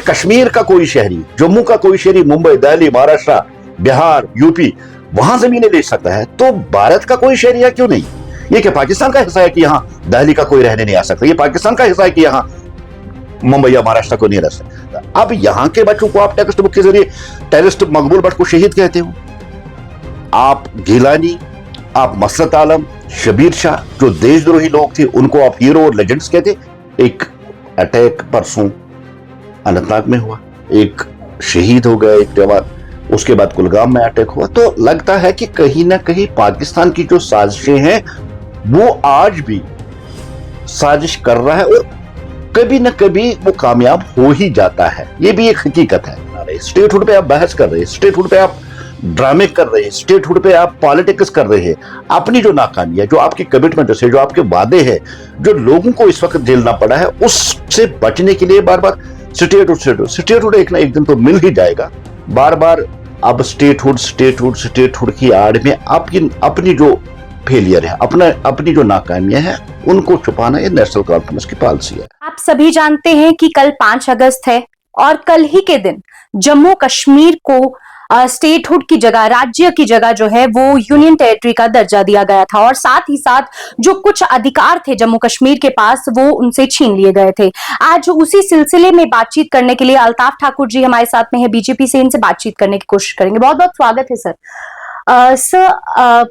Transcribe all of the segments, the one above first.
कश्मीर का कोई शहरी, जम्मू का कोई शहरी मुंबई, दिल्ली, महाराष्ट्र, बिहार, यूपी वहां जमीनें ले सकता है, तो भारत का कोई शहरी है क्यों नहीं? ये क्या पाकिस्तान का हिस्सा है कि यहाँ दिल्ली का कोई रहने नहीं आ सकता? ये पाकिस्तान का हिस्सा है कि यहाँ मुंबई या महाराष्ट्र को नहीं रह सकता? अब यहाँ के बच्चों को आप टेक्स्ट बुक के जरिए टेररिस्ट मकबूल भट्ट को शहीद कहते हो, आप गिलानी, आप मसरत आलम, शबीर शाह जो देशद्रोही लोग थे उनको आप हीरो और लेजेंड्स कहते। एक अटैक परसों अनंतनाग में हुआ, एक शहीद हो गया एक जवान, उसके बाद कुलगाम में अटैक हुआ। तो लगता है कि कहीं ना कहीं पाकिस्तान की जो साजिशें हैं वो आज भी साजिश कर रहा है और कभी ना कभी वो कामयाब हो ही जाता है। ये भी एक हकीकत है। स्टेटहुड पे आप बहस कर रहे हैं, स्टेटहुड पे आप ड्रामे कर रहे हैं, स्टेटहुड पे आप पॉलिटिक्स कर रहे हैं। अपनी जो नाकामी है, जो आपकी कमिटमेंट है, जो आपके वादे हैं, जो लोगों को इस वक्त झेलना पड़ा है, उससे बचने के लिए बार बार स्टेटहुड एक ना एक दिन तो मिल ही जाएगा। बार बार अब स्टेटहुड की आड़ में आपकी अपनी जो फेलियर है, अपनी जो नाकामियां हैं, उनको छुपाना ये नेशनल कॉन्फ्रेंस की पॉलिसी है। आप सभी जानते हैं कि कल 5 अगस्त है और कल ही के दिन जम्मू कश्मीर को स्टेटहुड की जगह, राज्य की जगह जो है वो यूनियन टेरिटरी का दर्जा दिया गया था और साथ ही साथ जो कुछ अधिकार थे जम्मू कश्मीर के पास वो उनसे छीन लिए गए थे। आज उसी सिलसिले में बातचीत करने के लिए अल्ताफ ठाकुर जी हमारे साथ में है बीजेपी से, इनसे बातचीत करने की कोशिश करेंगे। बहुत बहुत स्वागत है सर।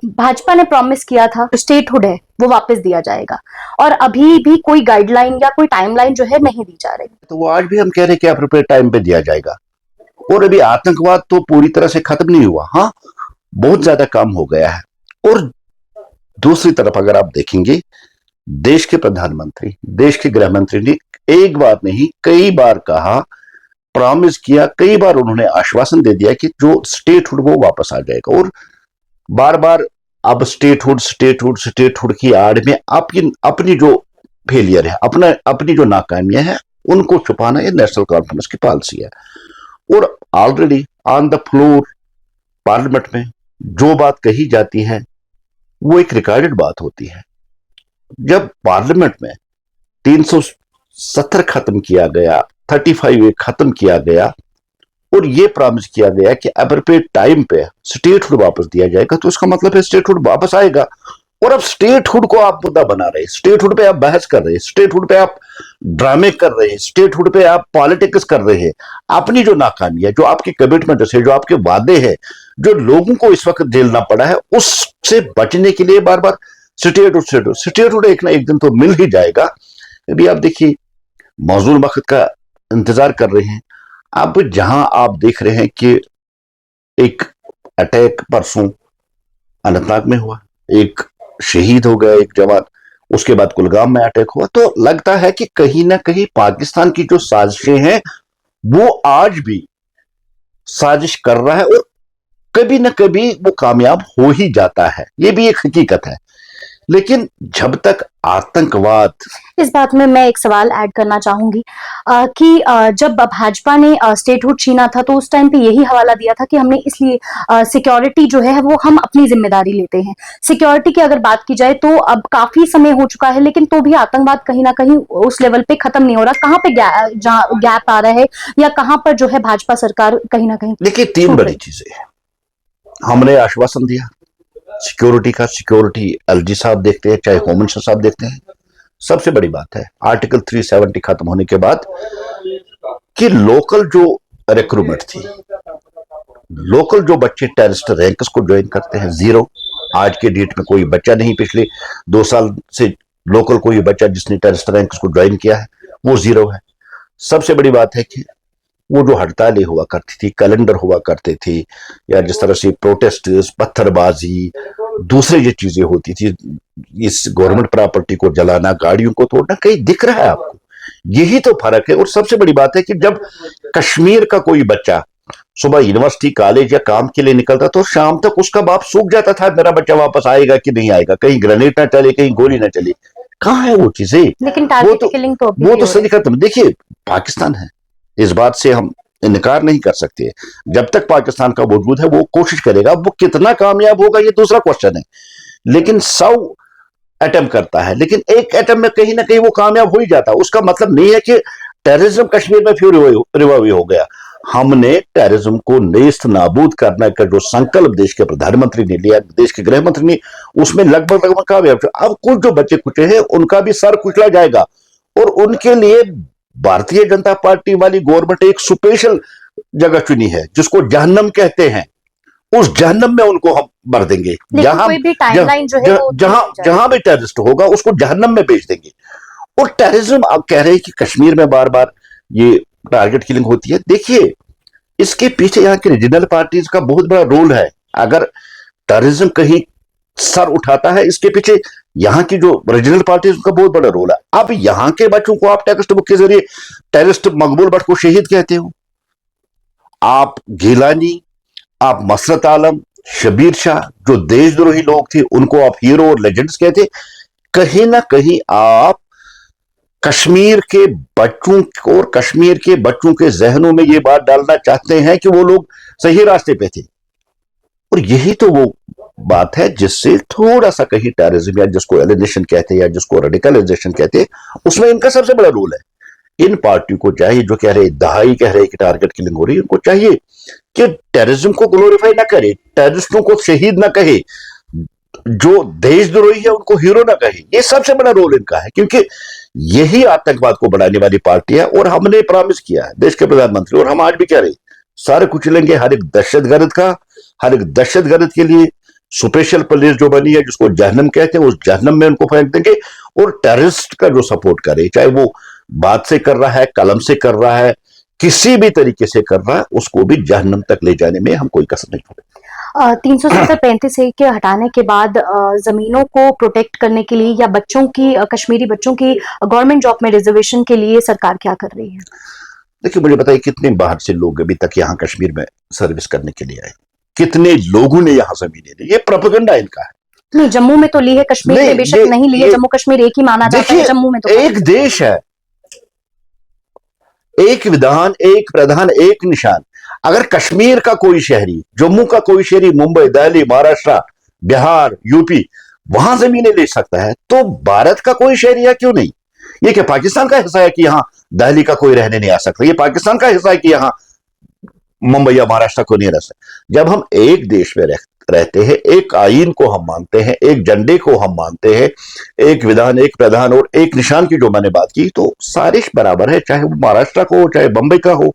भाजपा ने प्रॉमिस किया था स्टेटहुड है वो वापस दिया जाएगा और अभी भी कोई गाइडलाइन या कोई टाइमलाइन जो है नहीं दी जा रही। तो वो आज भी हम कह रहे हैं कि अप्रोप्रिएट टाइम पे दिया जाएगा। और अभी आतंकवाद तो पूरी तरह से खत्म नहीं हुआ, हाँ बहुत ज्यादा कम हो गया है। और दूसरी तरफ अगर आप देखेंगे, देश के प्रधानमंत्री, देश के गृह मंत्री ने एक बार नहीं कई बार कहा, प्रॉमिस किया, कई बार उन्होंने आश्वासन दे दिया कि जो स्टेटहुड वो वापस आ जाएगा। और बार बार अब स्टेटहुड की आड़ में आपकी अपनी जो फेलियर है, अपनी जो नाकामियां हैं, उनको छुपाना ये नेशनल कॉन्फ्रेंस की पॉलिसी है। और already on the floor parliament में जो बात कही जाती है वो एक रिकॉर्डेड बात होती है। जब पार्लियामेंट में 370 खत्म किया गया, 35 खत्म किया गया और ये प्रॉमिस किया गया कि एप्रोप्रिएट टाइम पे स्टेटहुड वापस दिया जाएगा, तो उसका मतलब है स्टेटहुड वापस आएगा। और अब स्टेटहुड को आप मुद्दा बना रहे हैं, स्टेटहुड पे आप बहस कर रहे हैं, स्टेटहुड पे आप ड्रामे कर रहे हैं, स्टेटहुड पे आप पॉलिटिक्स कर रहे हैं। अपनी जो नाकामी है, जो आपकी कमिटमेंट है, जो आपके वादे हैं, जो लोगों को इस वक्त झेलना पड़ा है, उससे बचने के लिए बार बार स्टेटहुड एक ना एक दिन तो मिल ही जाएगा। अभी आप देखिए मौजूद वक्त का इंतजार कर रहे हैं। अब जहां आप देख रहे हैं कि एक अटैक परसों अनंतनाग में हुआ, एक शहीद हो गया एक जवान, उसके बाद कुलगाम में अटैक हुआ। तो लगता है कि कहीं ना कहीं पाकिस्तान की जो साजिशें हैं वो आज भी साजिश कर रहा है और कभी ना कभी वो कामयाब हो ही जाता है। ये भी एक हकीकत है। लेकिन जब तक आतंकवाद, इस बात में मैं एक सवाल ऐड करना चाहूंगी कि जब भाजपा ने स्टेटहुड छीना था तो उस टाइम पे यही हवाला दिया था कि हमने इसलिए सिक्योरिटी जो है वो हम अपनी जिम्मेदारी लेते हैं। सिक्योरिटी की अगर बात की जाए तो अब काफी समय हो चुका है, लेकिन तो भी आतंकवाद कहीं ना कहीं उस लेवल पे खत्म नहीं हो रहा। कहाँ पे गैप आ रहा है या कहाँ पर जो है भाजपा सरकार कहीं ना कहीं? देखिए 3 बड़ी चीजें हैं। हमने आश्वासन दिया सिक्योरिटी का, सिक्योरिटी एलजी साहब देखते हैं, चाहे होम मिनिस्टर साहब देखते हैं। सबसे बड़ी बात है आर्टिकल 370 खत्म होने के बाद कि लोकल जो रिक्रूटमेंट थी, लोकल जो बच्चे टेररिस्ट रैंक्स को ज्वाइन करते हैं, 0। आज के डेट में कोई बच्चा नहीं, पिछले 2 साल से लोकल कोई बच्चा जिसने टेररिस्ट रैंक्स को ज्वाइन किया है वो 0 है। सबसे बड़ी बात है कि वो जो हड़तालें हुआ करती थी, कैलेंडर हुआ करते थे, या जिस तरह से प्रोटेस्ट, पत्थरबाजी, दूसरी जो चीजें होती थी, इस गवर्नमेंट प्रॉपर्टी को जलाना, गाड़ियों को तोड़ना, कहीं दिख रहा है आपको? यही तो फर्क है। और सबसे बड़ी बात है कि जब कश्मीर का कोई बच्चा सुबह यूनिवर्सिटी, कॉलेज या काम के लिए निकलता तो शाम तक उसका बाप सूख जाता था, मेरा बच्चा वापस आएगा कि नहीं आएगा, कहीं ग्रेनेड ना चले, कहीं गोली ना चले। कहाँ है वो चीजें? लेकिन टारगेट किलिंग तो वो तो सही खत्म। देखिए पाकिस्तान है, इस बात से हम इनकार नहीं कर सकते। जब तक पाकिस्तान का वजूद है वो कोशिश करेगा। वो कितना कामयाब होगा ये दूसरा क्वेश्चन है। लेकिन 100 अटेम्प्ट करता है, लेकिन एक अटेम्प्ट में कहीं ना कहीं वो कामयाब हो ही जाता है। उसका मतलब नहीं है कि टेररिज्म कश्मीर में फिर रिवाइव हो गया। हमने टेररिज्म को नेस्त नाबूद करने का जो संकल्प देश के प्रधानमंत्री ने लिया, देश के गृह मंत्री ने, उसमें लगभग कामयाब। अब कुछ जो बच्चे कुचे हैं उनका भी सर कुचला जाएगा, और उनके लिए भारतीय जनता पार्टी वाली गवर्नमेंट एक स्पेशल जगह चुनी है जिसको जहन्नम कहते हैं। उस जहन्नम में उनको हम भर देंगे। जहां जहां भी टेररिस्ट होगा उसको जहन्नम में भेज देंगे। और टेररिज्म आप कह रहे हैं कि कश्मीर में बार बार ये टारगेट किलिंग होती है। देखिए, इसके पीछे यहाँ की रीजनल पार्टीज का बहुत बड़ा रोल है। अगर टेररिज्म कहीं सर उठाता है, इसके पीछे यहाँ की जो रीजनल पार्टीज का बहुत बड़ा रोल है। अब यहाँ के बच्चों को आप टेक्स्ट बुक के जरिए टेररिस्ट मकबूल भट्ट को शहीद कहते हो, आप गिलानी, आप मसरत आलम, शबीर शाह, जो देशद्रोही लोग थे, उनको आप हीरो और लेजेंड्स कहते। कहीं ना कहीं आप कश्मीर के बच्चों को और कश्मीर के बच्चों के जहनों में ये बात डालना चाहते हैं कि वो लोग सही रास्ते पे थे। और यही तो वो बात है जिससे थोड़ा सा कहीं टेररिज्म, या जिसको एलिनेशन कहते हैं या जिसको रेडिकलाइजेशन कहते हैं, उसमें इनका सबसे बड़ा रोल है। इन पार्टियों को चाहिए, जो कह रहे दहाई कह रहे कि टारगेट किलिंग हो रही है, उनको चाहिए कि टेररिज्म को ग्लोरीफाई ना करे, टेररिस्टों को शहीद ना कहे, जो देशद्रोही है उनको हीरो ना कहे। ये सबसे बड़ा रोल इनका है, क्योंकि यही आतंकवाद को बढ़ाने वाली पार्टी है। और हमने प्रॉमिस किया है, देश के प्रधानमंत्री, और हम आज भी कह रहे सारे कुचलेंगे हर एक दहशतगर्द का। हर एक दहशतगर्द के लिए स्पेशल पुलिस जो बनी है, जिसको जहन्नम कहते हैं, उस जहन्नम में उनको फेंक देंगे। और टेररिस्ट का जो सपोर्ट करे, चाहे वो बात से कर रहा है, कलम से कर रहा है, किसी भी तरीके से कर रहा है, उसको भी जहन्नम तक ले जाने में हम कोई कसर नहीं छोड़ेंगे। 370-35 के हटाने के बाद जमीनों को प्रोटेक्ट करने के लिए या बच्चों की, कश्मीरी बच्चों की गवर्नमेंट जॉब में रिजर्वेशन के लिए सरकार क्या कर रही है? देखिए, मुझे बताइए कितने बाहर से लोग अभी तक यहाँ कश्मीर में सर्विस करने के लिए आए? कितने लोगों ने यहाँ जमीनें ली? ये प्रोपेगेंडा इनका है। नहीं, जम्मू में तो ली है, कश्मीर में बेशक नहीं ली है। जम्मू कश्मीर एक ही माना जाता है, जम्मू में तो एक देश है, एक विधान, एक प्रधान, एक निशान। अगर कश्मीर का कोई शहरी, जम्मू का कोई शहरी मुंबई, दिल्ली, महाराष्ट्र, बिहार, यूपी वहां जमीनें ले सकता है, तो भारत का कोई शहरी है क्यों नहीं? ये क्या पाकिस्तान का हिस्सा है कि यहां दिल्ली का कोई रहने नहीं आ सकता? ये पाकिस्तान का हिस्सा है कि यहां मुंबई या महाराष्ट्र को नहीं रह सकता? जब हम एक देश में रहते हैं, एक आईन को हम मानते हैं, एक झंडे को हम मानते हैं, एक विधान, एक प्रधान और एक निशान की जो मैंने बात की, तो सारे बराबर है। चाहे वो महाराष्ट्र का हो, चाहे बंबई का हो,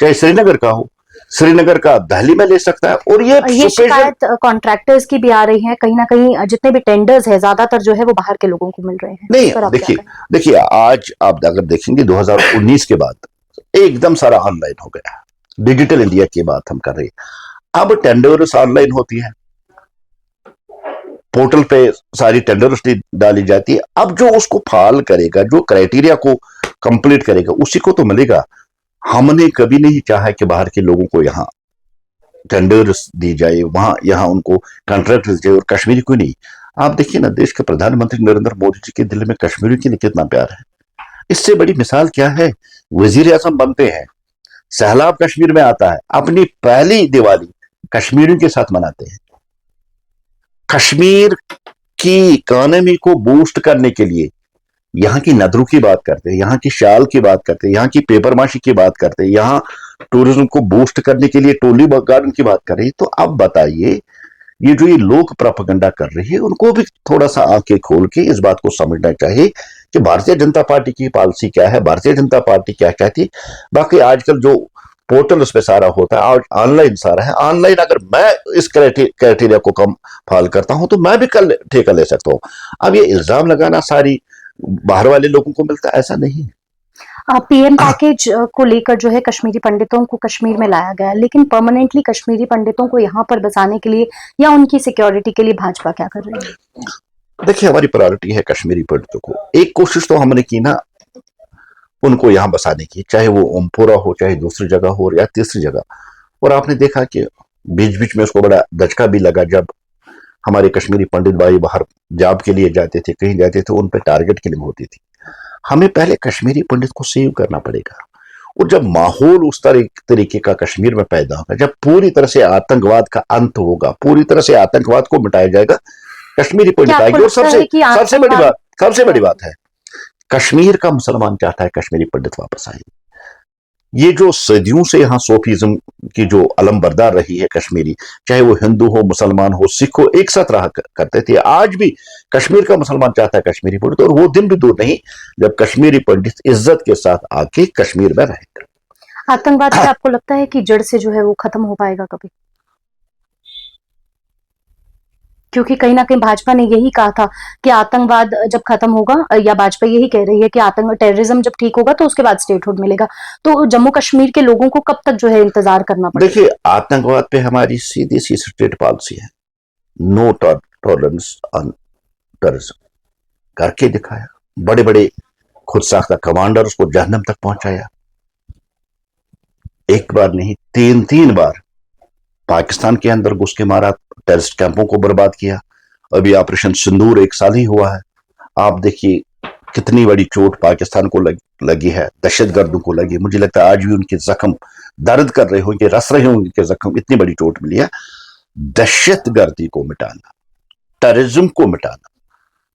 चाहे श्रीनगर का हो। श्रीनगर का दिल्ली में ले सकता है। और ये शिकायत कॉन्ट्रैक्टर्स की भी आ रही है, कहीं ना कहीं जितने भी टेंडर्स है ज्यादातर जो है वो बाहर के लोगों को मिल रहे हैं। नहीं, देखिए आज आप अगर देखेंगे 2019 के बाद एकदम सारा ऑनलाइन हो गया। डिजिटल इंडिया की बात हम कर रहे हैं। अब टेंडर्स ऑनलाइन होती है, पोर्टल पे सारी टेंडर्स डाली जाती है। अब जो उसको फाल करेगा, जो क्राइटेरिया को कंप्लीट करेगा, उसी को तो मिलेगा। हमने कभी नहीं चाहा कि बाहर के लोगों को यहाँ टेंडर्स दी जाए, वहां यहाँ उनको कॉन्ट्रैक्ट दी जाए, और कश्मीरी को नहीं। आप देखिए ना, देश के प्रधानमंत्री नरेंद्र मोदी जी के दिल में कश्मीरी के लिए कितना प्यार है। इससे बड़ी मिसाल क्या है? वजीर आजम बनते हैं, सैलाब कश्मीर में आता है, अपनी पहली दिवाली कश्मीरियों के साथ मनाते हैं। कश्मीर की इकोनॉमी को बूस्ट करने के लिए यहाँ की नदरों की बात करते हैं, यहाँ की शाल की बात करते हैं, यहाँ की पेपर माशी की बात करते हैं, यहाँ टूरिज्म को बूस्ट करने के लिए टोली गार्डन की बात कर रही है। तो अब बताइए, ये जो ये लोग प्रोपेगेंडा कर रही है, उनको भी थोड़ा सा आंखें खोल के इस बात को समझना चाहिए कि भारतीय जनता पार्टी की पॉलिसी क्या है, भारतीय जनता पार्टी क्या कहती है। बाकी आजकल जो पोर्टल उस पर सारा होता है, ऑनलाइन सारा है। ऑनलाइन अगर मैं इस क्राइटेरिया को कम फॉलो करता हूं तो मैं भी कल ठेका ले सकता हूं। अब ये इल्जाम लगाना सारी बाहर वाले लोगों को मिलता है, ऐसा नहीं। पीएम पैकेज को लेकर जो है कश्मीरी पंडितों को कश्मीर में लाया गया, लेकिन परमानेंटली कश्मीरी पंडितों को यहाँ पर बसाने के लिए या उनकी सिक्योरिटी के लिए भाजपा क्या कर रही है? देखिए, हमारी प्रायोरिटी है कश्मीरी पंडितों को। एक कोशिश तो हमने की ना उनको यहाँ बसाने की, चाहे वो ओमपुरा हो, चाहे दूसरी जगह हो या तीसरी जगह। और आपने देखा कि बीच बीच में उसको बड़ा धचका भी लगा, जब हमारे कश्मीरी पंडित भाई बाहर जॉब के लिए जाते थे, कहीं जाते थे, उन पर टारगेट किलिंग होती थी। हमें पहले कश्मीरी पंडित को सेव करना पड़ेगा। और जब माहौल उस तरीके का कश्मीर में पैदा होगा, जब पूरी तरह से आतंकवाद का अंत होगा, पूरी तरह से आतंकवाद को मिटाया जाएगा, कश्मीरी पंडित आएगी। और सबसे बड़ी बात है, कश्मीर का मुसलमान चाहता है कश्मीरी पंडित वापस आए। ये जो सदियों से यहाँ सूफीज्म की जो अलमबरदार रही है कश्मीरी, चाहे वो हिंदू हो, मुसलमान हो, सिख हो, एक साथ रहा करते थे। आज भी कश्मीर का मुसलमान चाहता है कश्मीरी पंडित, और वो दिन भी दूर नहीं जब कश्मीरी पंडित इज्जत के साथ आके कश्मीर में रहेंगे। आतंकवाद क्या आपको लगता है कि जड़ से जो है वो खत्म हो पाएगा कभी? क्योंकि कहीं ना कहीं भाजपा ने यही कहा था कि आतंकवाद जब खत्म होगा, या भाजपा यही कह रही है कि आतंक टेररिज्म जब ठीक होगा तो उसके बाद स्टेटहुड मिलेगा। तो जम्मू कश्मीर के लोगों को कब तक जो है इंतजार करना पड़ेगा? देखिए, आतंकवाद पे हमारी सीधी सी स्टेट पॉलिसी है, नो टॉलरेंस ऑन टेररिज्म। करके दिखाया, बड़े बड़े खुद साख्ता कमांडर्स को जहन्नम तक पहुंचाया। एक बार नहीं, तीन बार पाकिस्तान के अंदर घुस के मारा, टेररिस्ट कैंपों को बर्बाद किया। अभी ऑपरेशन सिंदूर 1 साल ही हुआ है, आप देखिए कितनी बड़ी चोट पाकिस्तान को लगी है, दहशतगर्दों को लगी। मुझे लगता है आज भी उनके जख्म दर्द कर रहे होंगे, रस रहे होंगे कि जख्म, इतनी बड़ी चोट मिली है। दहशतगर्दी को मिटाना, टेररिज्म को मिटाना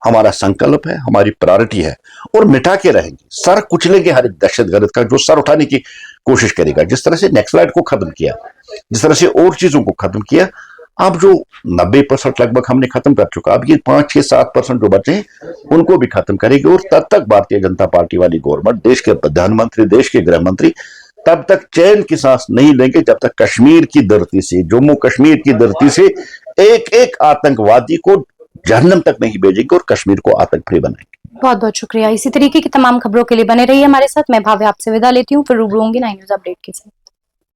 हमारा संकल्प है, हमारी प्रायोरिटी है, और मिटा के रहेंगे। सर कुचलेंगे हर एक दहशतगर्द का जो सर उठाने की कोशिश करेगा। जिस तरह से नक्सलाइट को खत्म किया, जिस तरह से और चीजों को खत्म किया, अब जो 90% लगभग हमने खत्म कर चुका, अब ये 5-6-7% जो बचे हैं उनको भी खत्म करेगी। और तब तक भारतीय जनता पार्टी वाली गवर्नमेंट, देश के प्रधानमंत्री, देश के गृह मंत्री तब तक चैन की सांस नहीं लेंगे जब तक कश्मीर की धरती से, जम्मू कश्मीर की धरती से एक एक आतंकवादी को जहन्नम तक नहीं भेजेंगे और कश्मीर को आतंक फ्री बनाएंगे। बहुत बहुत शुक्रिया। इसी तरीके की तमाम खबरों के लिए बने रहिए हमारे साथ। मैं भाव्या आपसे विदा लेती हूँ, फिर रूबरू होंगी 9 न्यूज़ अपडेट के साथ।